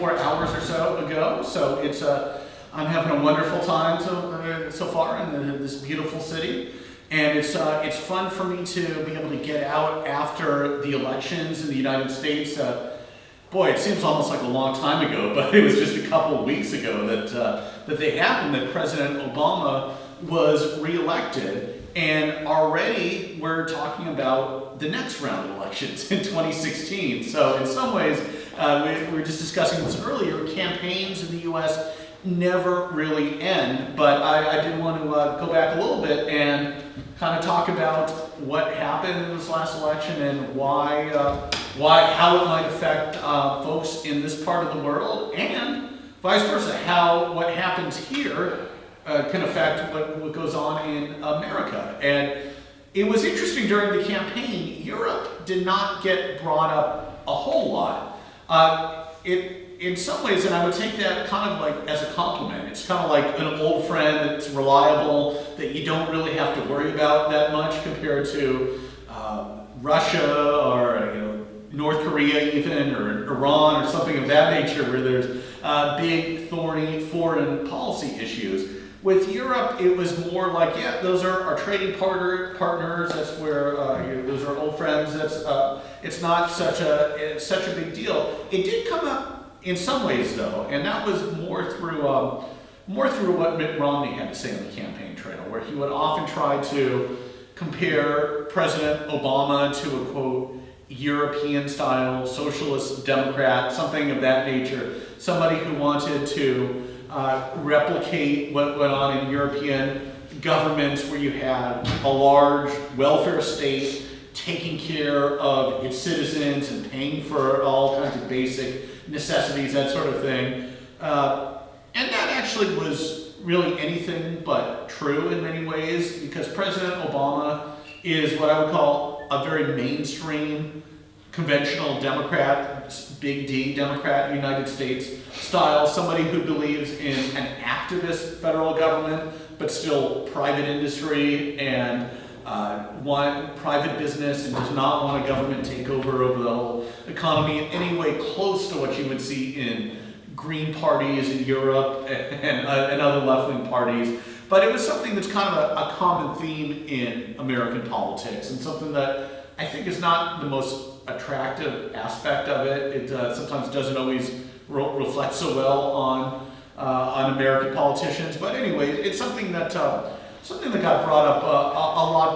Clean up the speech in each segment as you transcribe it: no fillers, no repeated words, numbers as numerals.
24 hours or so ago. So it's I'm having a wonderful time so far in this beautiful city. And it's fun for me to be able to get out after the elections in the United States. Boy, it seems almost like a long time ago, but it was just a couple of weeks ago that they happened, that President Obama was reelected. And already we're talking about the next round of elections in 2016. So in some ways, we were just discussing this earlier, campaigns in the US never really end. But I did want to go back a little bit and kind of talk about what happened in this last election and how it might affect folks in this part of the world, and vice versa, how what happens here can affect what goes on in America. And it was interesting during the campaign, Europe did not get brought up a whole lot. In some ways, and I would take that kind of like as a compliment. It's kind of like an old friend that's reliable, that you don't really have to worry about that much compared to Russia or North Korea even, or Iran or something of that nature, where there's big, thorny foreign policy issues. With Europe, it was more like, yeah, those are our trading partners. That's where those are old friends. It's not such a big deal. It did come up in some ways, though, and that was more through what Mitt Romney had to say on the campaign trail, where he would often try to compare President Obama to a, quote, European-style socialist Democrat, something of that nature, somebody who wanted to replicate what went on in European governments, where you had a large welfare state taking care of its citizens and paying for all kinds of basic necessities, that sort of thing. And that actually was really anything but true in many ways, because President Obama is what I would call a very mainstream, conventional Democrat, big D Democrat, United States style, somebody who believes in an activist federal government, but still private industry and want private business, and does not want a government takeover over the whole economy in any way close to what you would see in green parties in Europe and other left-wing parties. But it was something that's kind of a common theme in American politics, and something that I think is not the most attractive aspect of it. It sometimes doesn't always reflect so well on American politicians. But anyway, it's something that got brought up a lot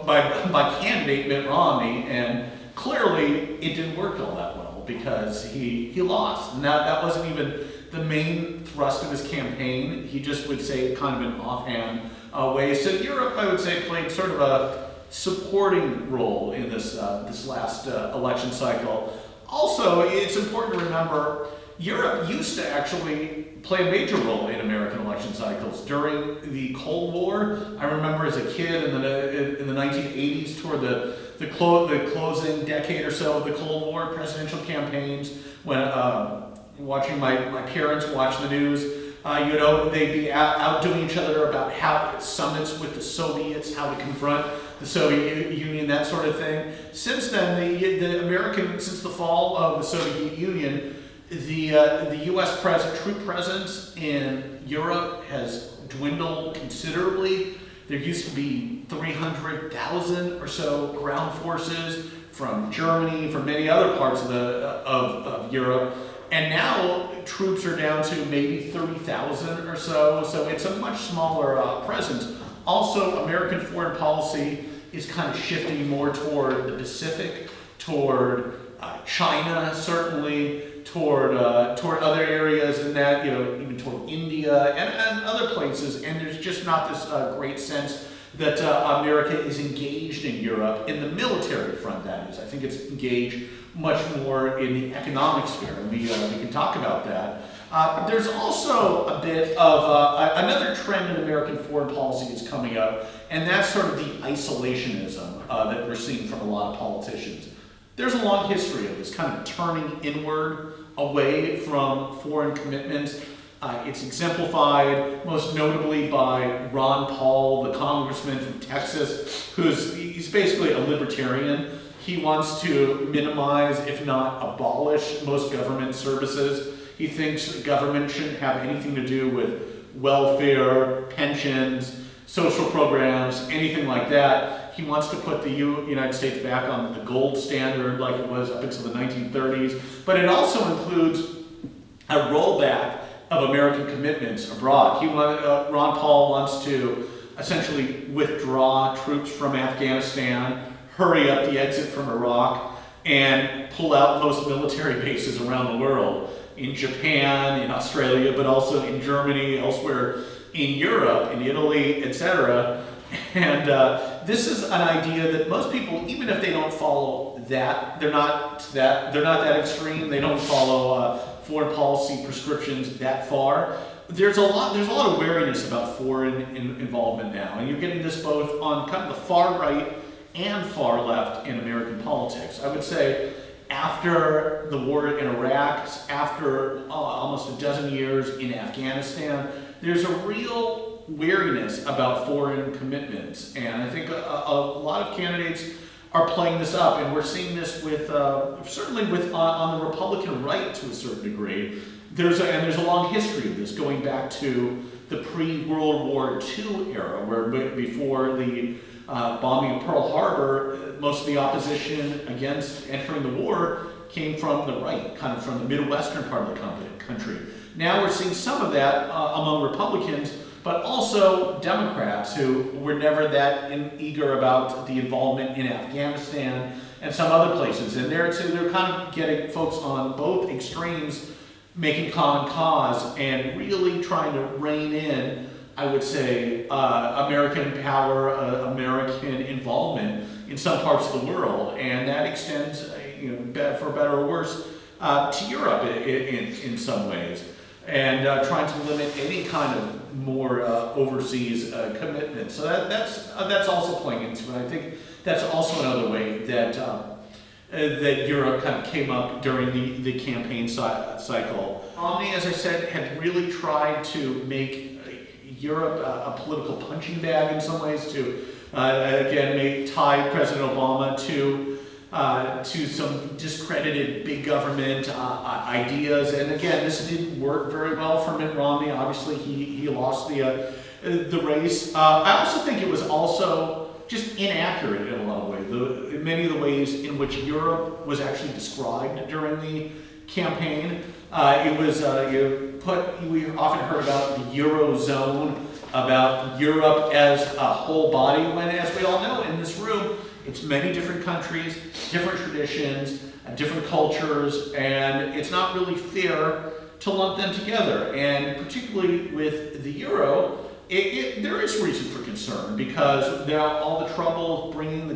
by candidate Mitt Romney, and clearly it didn't work all that well, because he lost. And that wasn't even the main thrust of his campaign. He just would say it kind of in offhand way. So Europe, I would say, played sort of a supporting role in this last election cycle. Also, it's important to remember, Europe used to actually play a major role in American election cycles. During the Cold War, I remember as a kid in the 1980s, toward the closing decade or so of the Cold War, presidential campaigns, when watching my parents watch the news, they'd be out doing each other about how summits with the Soviets, how to confront the Soviet Union, that sort of thing. Since then, since the fall of the Soviet Union, the U.S. troop presence in Europe has dwindled considerably. There used to be 300,000 or so ground forces from Germany, from many other parts of Europe, and now troops are down to maybe 30,000 or so. So it's a much smaller presence. Also, American foreign policy is kind of shifting more toward the Pacific, toward China, certainly, toward other areas, and that, even toward India and other places. And there's just not this great sense that America is engaged in Europe in the military front. That is, I think it's engaged much more in the economic sphere, and we can talk about that. There's also a bit of another trend in American foreign policy that's coming up, and that's sort of the isolationism that we're seeing from a lot of politicians. There's a long history of this kind of turning inward, away from foreign commitments. It's exemplified most notably by Ron Paul, the congressman from Texas, he's basically a libertarian. He wants to minimize, if not abolish, most government services. He thinks government shouldn't have anything to do with welfare, pensions, social programs, anything like that. He wants to put the United States back on the gold standard like it was up until the 1930s. But it also includes a rollback of American commitments abroad. Ron Paul wants to essentially withdraw troops from Afghanistan, hurry up the exit from Iraq, and pull out most military bases around the world, in Japan, in Australia, but also in Germany, elsewhere in Europe, in Italy, etc. And this is an idea that most people, even if they don't follow that, they're not that extreme. They don't follow foreign policy prescriptions that far. There's a lot of wariness about foreign involvement now, and you're getting this both on kind of the far right and far left in American politics. I would say after the war in Iraq, after almost a dozen years in Afghanistan, there's a real wariness about foreign commitments, and I think a lot of candidates are playing this up, and we're seeing this with certainly with on the Republican right to a certain degree. There's a long history of this going back to the pre-World War II era, where before the bombing of Pearl Harbor, most of the opposition against entering the war came from the right, kind of from the Midwestern part of the country. Now we're seeing some of that among Republicans, but also Democrats who were never that eager about the involvement in Afghanistan and some other places. And they're kind of getting folks on both extremes making common cause and really trying to rein in, I would say, American power, American involvement in some parts of the world, and that extends, for better or worse, to Europe in some ways, and trying to limit any kind of more overseas commitment. So that's also playing into it. I think that's also another way that that Europe kind of came up during the campaign cycle. Romney, as I said, had really tried to make Europe a political punching bag in some ways to, again, tie President Obama to some discredited big government ideas. And again, this didn't work very well for Mitt Romney. Obviously, he lost the race. I also think it was also just inaccurate in a lot of ways. Many of the ways in which Europe was actually described during the campaign. It was we often heard about the Eurozone, about Europe as a whole body, when, as we all know in this room, it's many different countries, different traditions, different cultures, and it's not really fair to lump them together. And particularly with the Euro, there is reason for concern because there are all the trouble bringing the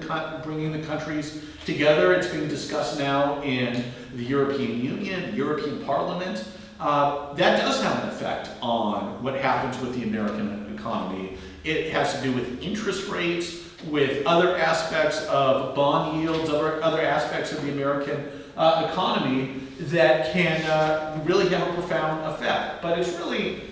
countries together. It's being discussed now in the European Union, the European Parliament. That does have an effect on what happens with the American economy. It has to do with interest rates, with other aspects of bond yields, other aspects of the American economy that can really have a profound effect. But it's really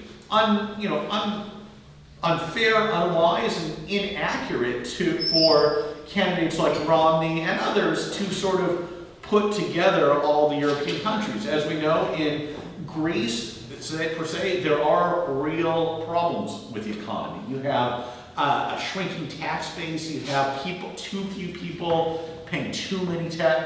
unfair, unwise, and inaccurate for candidates like Romney and others to sort of put together all the European countries. As we know, in Greece, per se, there are real problems with the economy. You have a shrinking tax base. You have too few people paying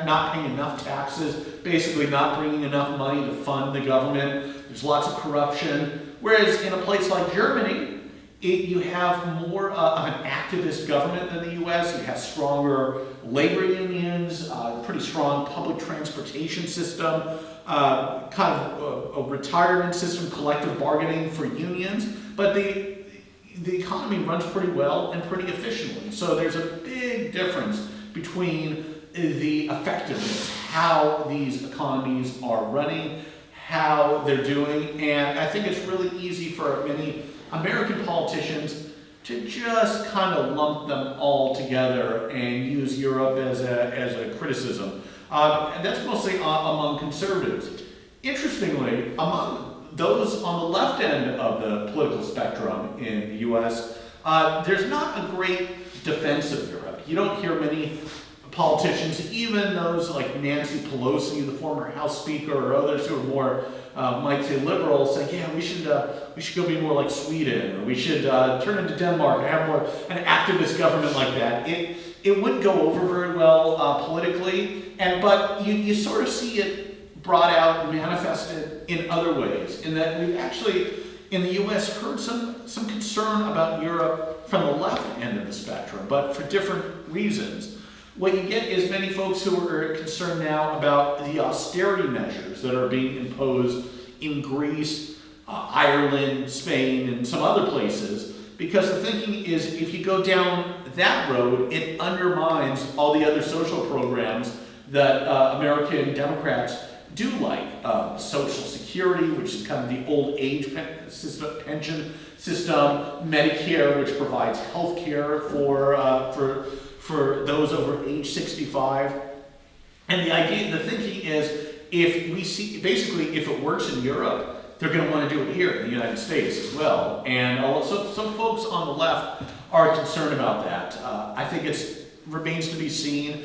not paying enough taxes, basically not bringing enough money to fund the government. There's lots of corruption. Whereas in a place like Germany, you have more of an activist government than the U.S. You have stronger labor unions, pretty strong public transportation system, kind of a retirement system, collective bargaining for unions. But the economy runs pretty well and pretty efficiently. So there's a big difference between the effectiveness, how these economies are running, how they're doing, and I think it's really easy for many American politicians to just kind of lump them all together and use Europe as a criticism. And that's mostly among conservatives. Interestingly, among those on the left end of the political spectrum in the U.S., there's not a great defense of Europe. You don't hear many politicians, even those like Nancy Pelosi, the former House Speaker, or others who are more, might say liberal, say, yeah, we should go be more like Sweden, or we should turn into Denmark and have more an activist government like that. It wouldn't go over very well politically, but you sort of see it brought out and manifested in other ways, in that we've actually, in the US, heard some concern about Europe from the left end of the spectrum, but for different reasons. What you get is many folks who are concerned now about the austerity measures that are being imposed in Greece, Ireland, Spain, and some other places, because the thinking is if you go down that road, it undermines all the other social programs that American Democrats do like. Social Security, which is kind of the old age pension system, Medicare, which provides health care for those over age 65. And the idea, the thinking is, if we see, basically, if it works in Europe, they're going to want to do it here in the United States as well. And also, some folks on the left are concerned about that. I think it remains to be seen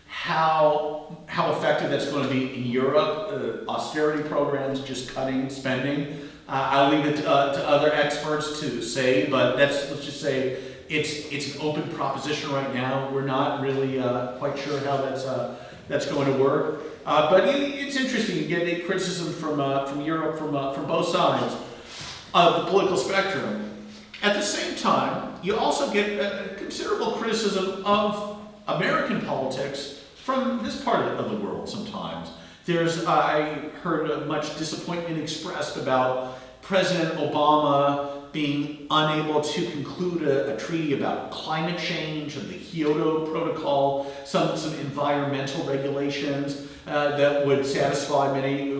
how effective that's going to be in Europe. Austerity programs, just cutting spending. I'll leave it to other experts to say, but let's just say it's an open proposition right now. We're not really quite sure how that's going to work. But it's interesting. You get criticism from Europe from both sides of the political spectrum. At the same time, you also get considerable criticism of American politics from this part of the world sometimes. I heard much disappointment expressed about President Obama being unable to conclude a treaty about climate change and the Kyoto Protocol, some environmental regulations that would satisfy many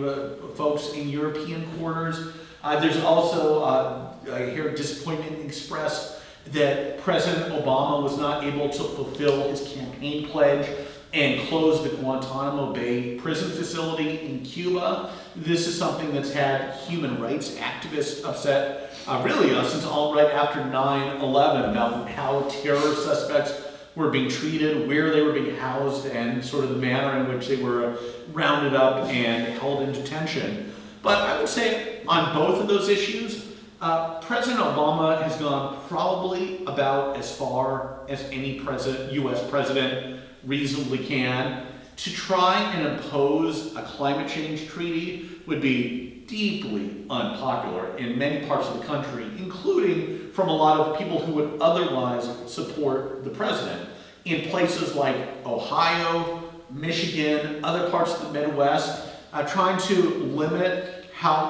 folks in European quarters. There's also, I hear disappointment expressed that President Obama was not able to fulfill his campaign pledge and close the Guantanamo Bay prison facility in Cuba. This is something that's had human rights activists upset, really since right after 9/11, about how terror suspects were being treated, where they were being housed, and sort of the manner in which they were rounded up and held in detention. But I would say on both of those issues, President Obama has gone probably about as far as any U.S. president reasonably can. To try and impose a climate change treaty would be deeply unpopular in many parts of the country, including from a lot of people who would otherwise support the president. In places like Ohio, Michigan, other parts of the Midwest, trying to limit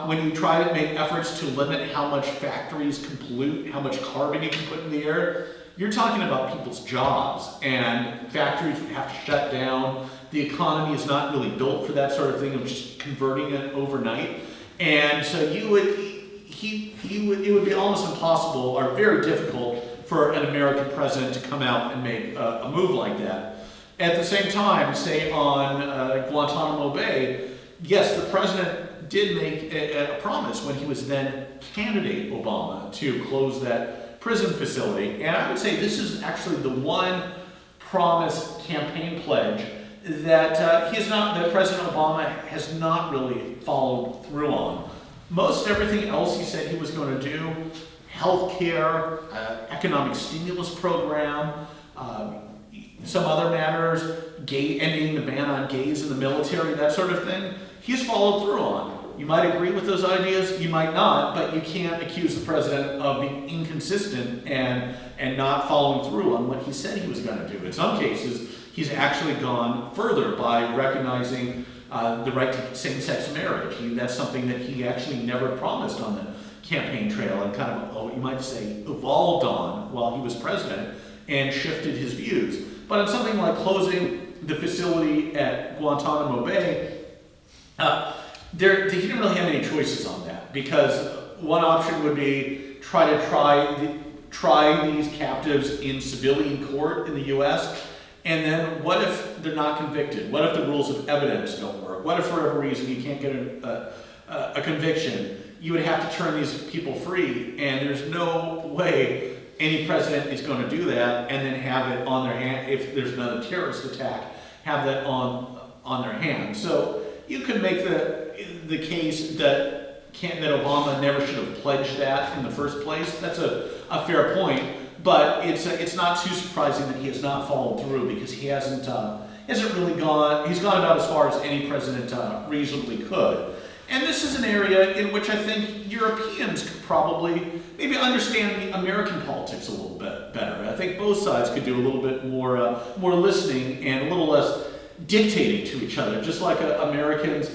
when you try to make efforts to limit how much factories can pollute, how much carbon you can put in the air, you're talking about people's jobs, and factories would have to shut down. The economy is not really built for that sort of thing, of just converting it overnight. And so it would be almost impossible or very difficult for an American president to come out and make a move like that. At the same time, say on Guantanamo Bay, yes, the president did make a promise when he was then candidate Obama to close that prison facility. And I would say this is actually the one promise campaign pledge that that President Obama has not really followed through on. Most everything else he said he was going to do, health care, economic stimulus program, some other matters, ending the ban on gays in the military, that sort of thing, he's followed through on. You might agree with those ideas, you might not, but you can't accuse the president of being inconsistent and not following through on what he said he was going to do. In some cases, he's actually gone further by recognizing the right to same-sex marriage. That's something that he actually never promised on the campaign trail, and kind of, you might say, evolved on while he was president and shifted his views. But on something like closing the facility at Guantanamo Bay, he didn't really have any choices on that, because one option would be try these captives in civilian court in the U.S., and then what if they're not convicted? What if the rules of evidence don't work? What if for whatever reason you can't get a conviction? You would have to turn these people free, and there's no way any president is going to do that and then have it on their hand, if there's another terrorist attack, have that on their hands. So you could make the case that Obama never should have pledged that in the first place. That's a fair point, but it's not too surprising that he has not followed through, because he hasn't really gone. He's gone about as far as any president reasonably could. And this is an area in which I think Europeans could probably maybe understand the American politics a little bit better. I think both sides could do a little bit more listening and a little less dictating to each other. Just like Americans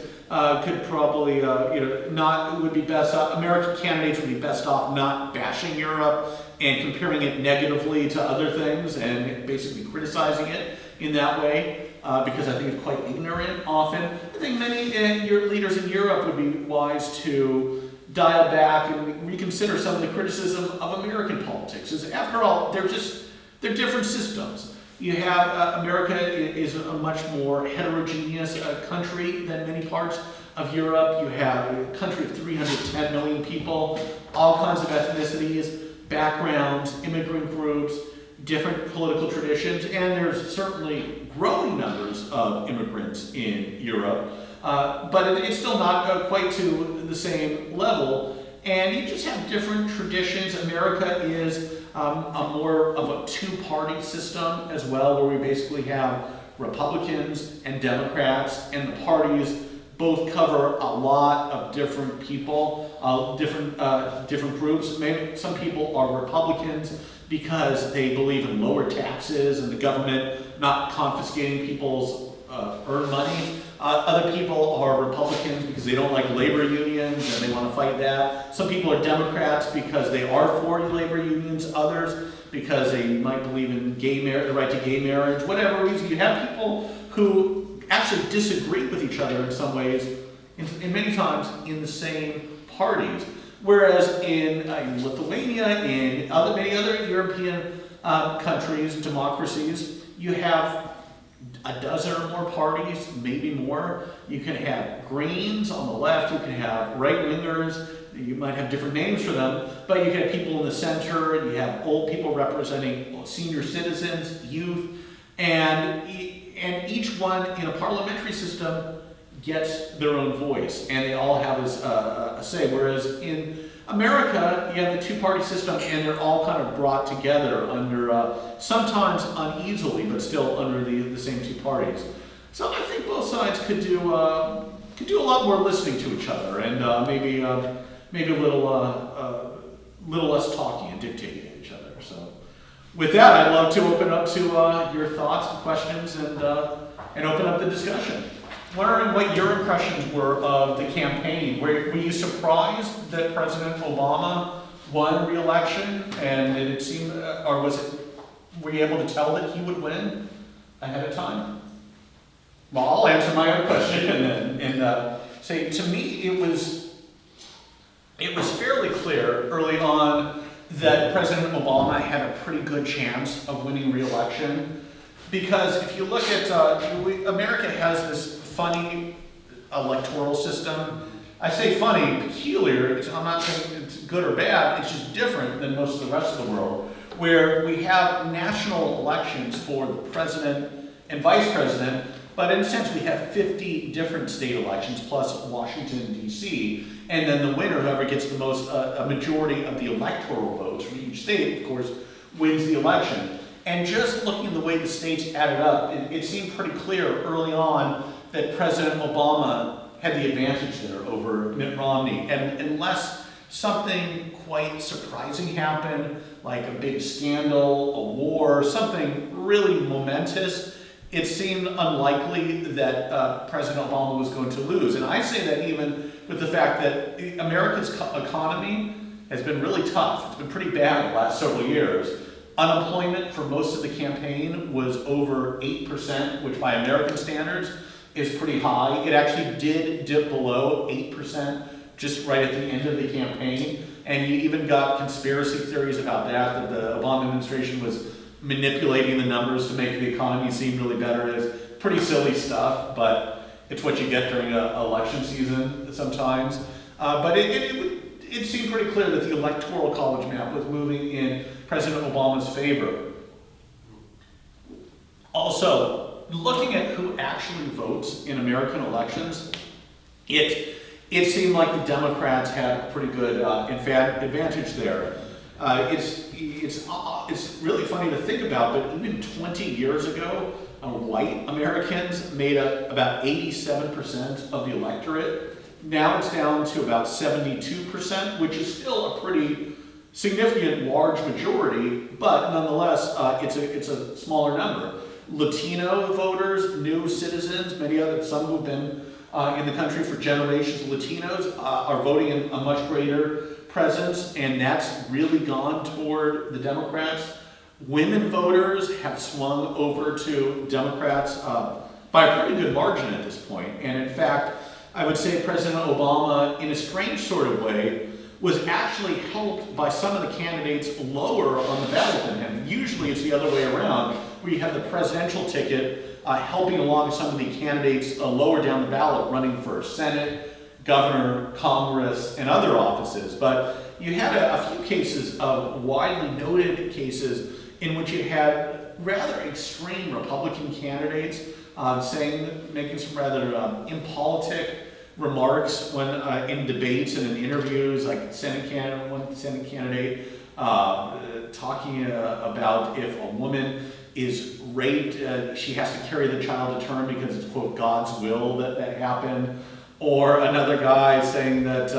could probably, American candidates would be best off not bashing Europe and comparing it negatively to other things and basically criticizing it in that way. Because I think it's quite ignorant often. I think many leaders in Europe would be wise to dial back and reconsider some of the criticism of American politics. As after all, they're different systems. You have America is a much more heterogeneous country than many parts of Europe. You have a country of 310 million people, all kinds of ethnicities, backgrounds, immigrant groups, different political traditions, and there's certainly growing numbers of immigrants in Europe, but it's still not quite to the same level, and you just have different traditions. America is a more of a two-party system as well, where we basically have Republicans and Democrats, and the parties both cover a lot of different people, different groups. Maybe some people are Republicans because they believe in lower taxes and the government not confiscating people's earned money. Other people are Republicans because they don't like labor unions and they want to fight that. Some people are Democrats because they are for labor unions. Others because they might believe in the right to gay marriage. Whatever reason, you have people who actually disagree with each other in some ways, and many times in the same parties. Whereas in Lithuania, in many other European countries, democracies, you have a dozen or more parties, maybe more. You can have Greens on the left, you can have right-wingers, you might have different names for them, but you can have people in the center, you have old people representing senior citizens, youth, and each one in a parliamentary system gets their own voice, and they all have a say. Whereas in America, you have the two-party system, and they're all kind of brought together under, sometimes uneasily, but still under the same two parties. So I think both sides could do a lot more listening to each other, and maybe a little less talking and dictating at each other. So with that, I'd love to open up to your thoughts and questions, and open up the discussion. Wondering what your impressions were of the campaign. Were you surprised that President Obama won re-election, and did it seem, or were you able to tell that he would win ahead of time? Well, I'll answer my own question and say, to me, it was fairly clear early on that President Obama had a pretty good chance of winning re-election, because if you look at America has this funny electoral system. I say funny, peculiar. I'm not saying it's good or bad. It's just different than most of the rest of the world, where we have national elections for the president and vice president, but in a sense we have 50 different state elections plus Washington, D.C., and then the winner, whoever gets the most, a majority of the electoral votes from each state, of course, wins the election. And just looking at the way the states added up, it seemed pretty clear early on that President Obama had the advantage there over Mitt Romney. And unless something quite surprising happened, like a big scandal, a war, something really momentous, it seemed unlikely that President Obama was going to lose. And I say that even with the fact that America's economy has been really tough. It's been pretty bad the last several years. Unemployment for most of the campaign was over 8%, which by American standards is pretty high. It actually did dip below 8% just right at the end of the campaign. And you even got conspiracy theories about that the Obama administration was manipulating the numbers to make the economy seem really better. It's pretty silly stuff, but it's what you get during an election season sometimes. But it it seemed pretty clear that the Electoral College map was moving in President Obama's favor. Also, looking at who actually votes in American elections, it seemed like the Democrats had a pretty good advantage there. It's really funny to think about, but even 20 years ago, white Americans made up about 87% of the electorate. Now it's down to about 72%, which is still a pretty significant, large majority, but nonetheless, it's a smaller number. Latino voters, new citizens, some who've been in the country for generations, Latinos are voting in a much greater presence, and that's really gone toward the Democrats. Women voters have swung over to Democrats by a pretty good margin at this point. And in fact, I would say President Obama, in a strange sort of way, was actually helped by some of the candidates lower on the ballot than him. Usually it's the other way around, where you have the presidential ticket helping along some of the candidates lower down the ballot, running for Senate, governor, Congress, and other offices. But you had a few cases of widely noted cases in which you had rather extreme Republican candidates making some rather impolitic remarks when in debates and in interviews, like one Senate candidate talking about if a woman is raped, she has to carry the child to term because it's, quote, God's will that happened. Or another guy saying that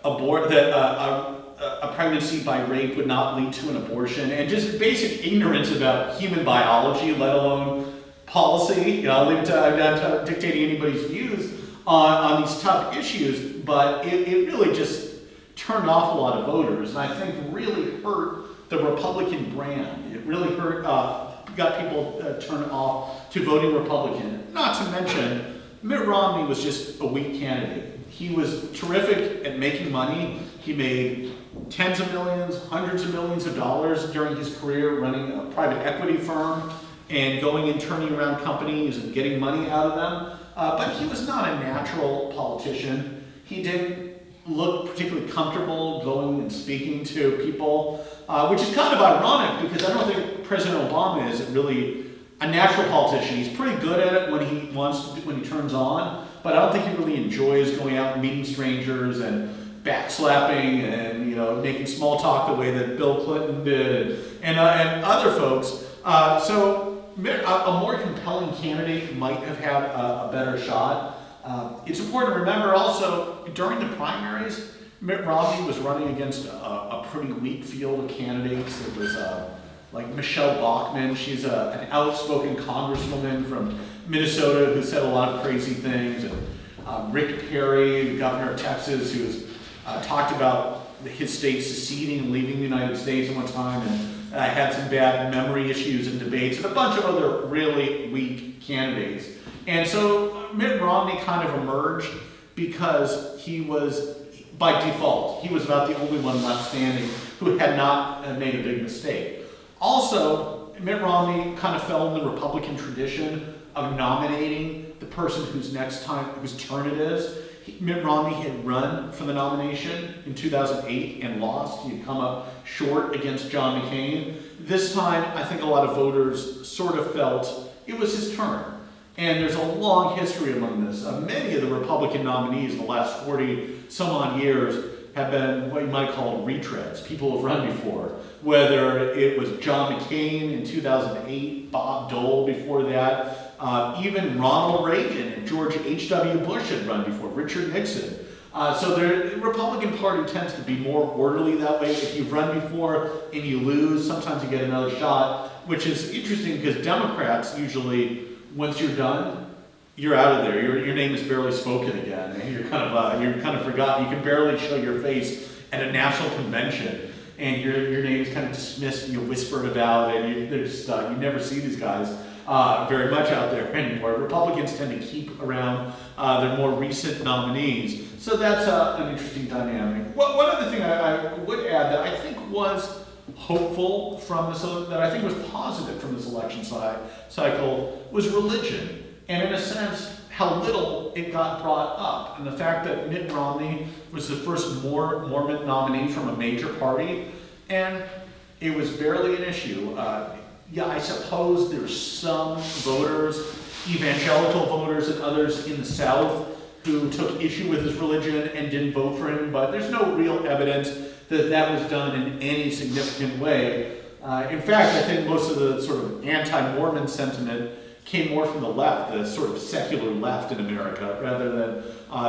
a pregnancy by rape would not lead to an abortion, and just basic ignorance about human biology, let alone policy. I'll leave it to, I'm not dictating anybody's views on these tough issues, but it really just turned off a lot of voters, and I think really hurt the Republican brand. It really hurt, got people turned off to voting Republican. Not to mention, Mitt Romney was just a weak candidate. He was terrific at making money. He made tens of millions, hundreds of millions of dollars during his career running a private equity firm and going and turning around companies and getting money out of them. But he was not a natural politician. He didn't look particularly comfortable going and speaking to people, which is kind of ironic because I don't think President Obama is really a natural politician. He's pretty good at it when he turns on, but I don't think he really enjoys going out and meeting strangers and backslapping and making small talk the way that Bill Clinton did and other folks. So a more compelling candidate might have had a better shot. It's important to remember also during the primaries, Mitt Romney was running against a pretty weak field of candidates. It was like Michelle Bachmann. She's an outspoken congresswoman from Minnesota who said a lot of crazy things. And Rick Perry, the governor of Texas, who's talked about his state seceding and leaving the United States at one time and had some bad memory issues and debates, and a bunch of other really weak candidates. And so Mitt Romney kind of emerged because he was, by default, he was about the only one left standing who had not made a big mistake. Also, Mitt Romney kind of fell in the Republican tradition of nominating the person whose turn it is. Mitt Romney had run for the nomination in 2008 and lost. He had come up short against John McCain. This time, I think a lot of voters sort of felt it was his turn. And there's a long history among this. Many of the Republican nominees in the last 40 some odd years have been what you might call retreads, people who've run before. Whether it was John McCain in 2008, Bob Dole before that, even Ronald Reagan and George H.W. Bush had run before, Richard Nixon. So the Republican Party tends to be more orderly that way. If you've run before and you lose, sometimes you get another shot, which is interesting because Democrats usually, once you're done, you're out of there. Your name is barely spoken again. And you're kind of forgotten. You can barely show your face at a national convention, and your name's kind of dismissed and you're whispered about, and you never see these guys very much out there anymore. Republicans tend to keep around their more recent nominees. So that's an interesting dynamic. One other thing I would add that I think was hopeful from this, that I think was positive from this election cycle, was religion. And in a sense, how little it got brought up. And the fact that Mitt Romney was the first Mormon nominee from a major party, and it was barely an issue. Yeah, I suppose there's some voters, evangelical voters and others in the South, who took issue with his religion and didn't vote for him, but there's no real evidence that that was done in any significant way. In fact, I think most of the sort of anti-Mormon sentiment came more from the left, the sort of secular left in America, rather than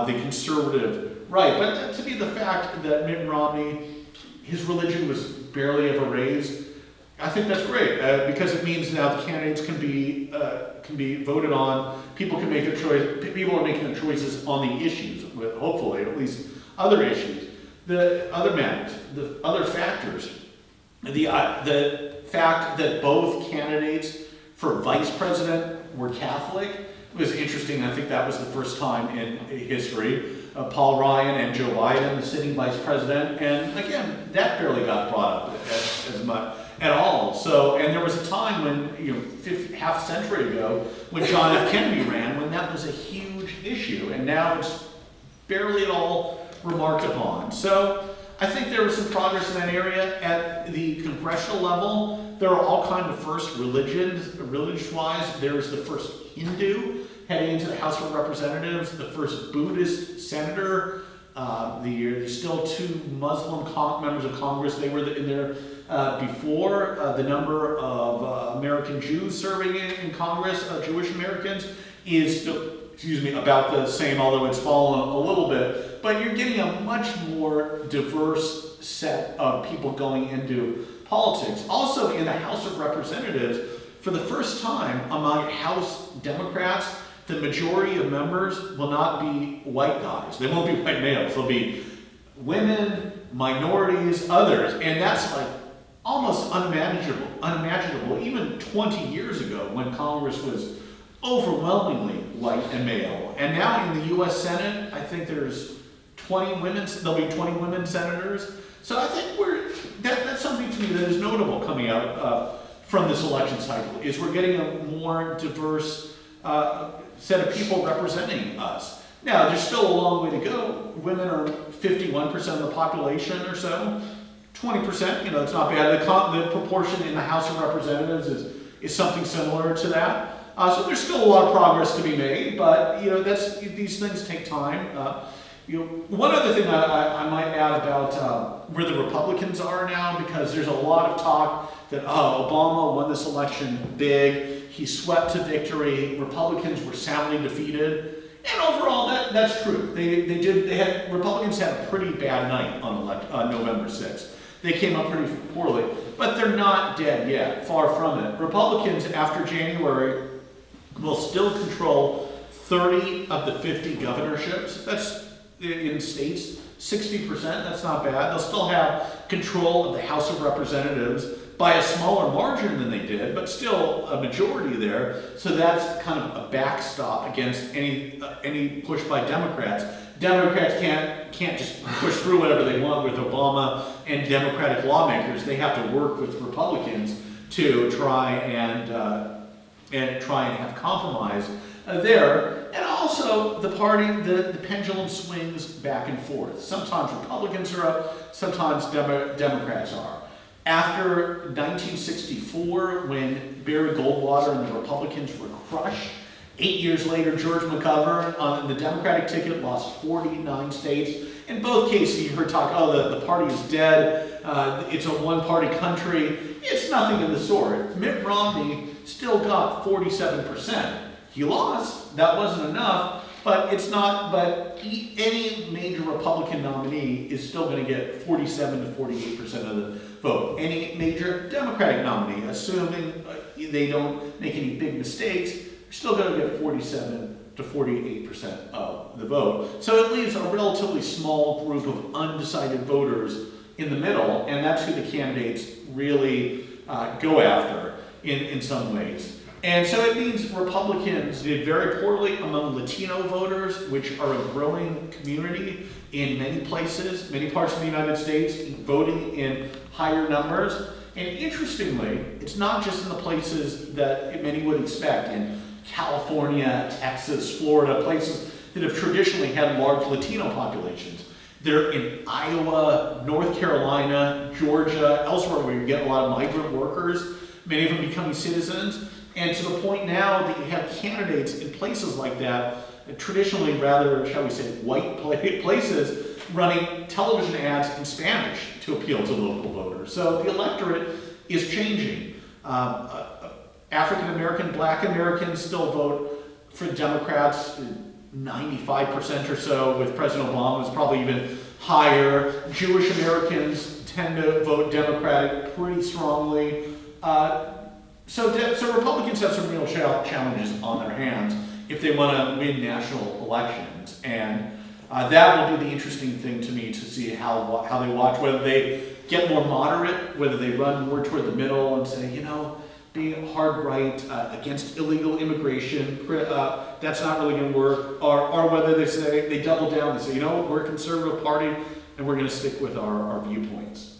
the conservative right. But to be the fact that Mitt Romney, his religion was barely ever raised, I think that's great, because it means now the candidates can be voted on. People can make their choice. People are making their choices on the issues, with hopefully at least other issues, the other matters, the other factors. The fact that both candidates for vice president were Catholic was interesting. I think that was the first time in history. Paul Ryan and Joe Biden, the sitting vice president, and again, that barely got brought up as much at all. So, and there was a time when, half a century ago, when John F. Kennedy ran, when that was a huge issue, and now it's barely at all remarked upon. So, I think there was some progress in that area. At the congressional level, there are all kinds of firsts, religious-wise. There's the first Hindu heading into the House of Representatives, the first Buddhist senator. There's still two Muslim members of Congress. They were in there before. The number of American Jews serving in Congress, Jewish Americans, is still, about the same, although it's fallen a little bit. But you're getting a much more diverse set of people going into politics. Also in the House of Representatives, for the first time among House Democrats, the majority of members will not be white guys. They won't be white males. They'll be women, minorities, others. And that's like almost unimaginable even 20 years ago when Congress was overwhelmingly white and male. And now in the U.S. Senate, I think there's 20 women, there'll be 20 women senators. So I think that's something to me that is notable coming out from this election cycle, is we're getting a more diverse set of people representing us. Now, there's still a long way to go. Women are 51% of the population or so. 20%, it's not bad. The proportion in the House of Representatives is something similar to that. So there's still a lot of progress to be made, but these things take time. One other thing I might add about where the Republicans are now, because there's a lot of talk that Obama won this election big, he swept to victory, Republicans were soundly defeated, and overall that's true. Republicans had a pretty bad night on November 6th. They came up pretty poorly, but they're not dead yet, far from it. Republicans, after January, will still control 30 of the 50 governorships. That's in states, 60%, that's not bad. They'll still have control of the House of Representatives by a smaller margin than they did, but still a majority there. So that's kind of a backstop against any push by Democrats. Democrats can't just push through whatever they want with Obama and Democratic lawmakers. They have to work with Republicans to try and have compromise there. And also the party, the pendulum swings back and forth. Sometimes Republicans are up, sometimes Democrats are. After 1964, when Barry Goldwater and the Republicans were crushed, 8 years later, George McGovern on the Democratic ticket lost 49 states. In both cases, you heard talk, the party is dead, it's a one-party country. It's nothing of the sort. Mitt Romney still got 47%. He lost, that wasn't enough, but any major Republican nominee is still going to get 47 to 48% of the vote. Any major Democratic nominee, assuming they don't make any big mistakes, are still going to get 47 to 48% of the vote. So it leaves a relatively small group of undecided voters in the middle, and that's who the candidates really go after in some ways. And so it means Republicans did very poorly among Latino voters, which are a growing community in many places, many parts of the United States, voting in higher numbers. And interestingly, it's not just in the places that many would expect. In California, Texas, Florida, places that have traditionally had large Latino populations. They're in Iowa, North Carolina, Georgia, elsewhere where you get a lot of migrant workers, many of them becoming citizens. And to the point now that you have candidates in places like that, traditionally rather, shall we say, white places, running television ads in Spanish to appeal to local voters. So the electorate is changing. African American, Black Americans still vote for Democrats, 95% or so, with President Obama is probably even higher. Jewish Americans tend to vote Democratic pretty strongly. So Republicans have some real challenges on their hands if they want to win national elections. And that will be the interesting thing to me to see how they watch, whether they get more moderate, whether they run more toward the middle and say, you know, being hard right against illegal immigration, that's not really going to work, or whether they say, they double down and say, you know, we're a conservative party and we're going to stick with our viewpoints.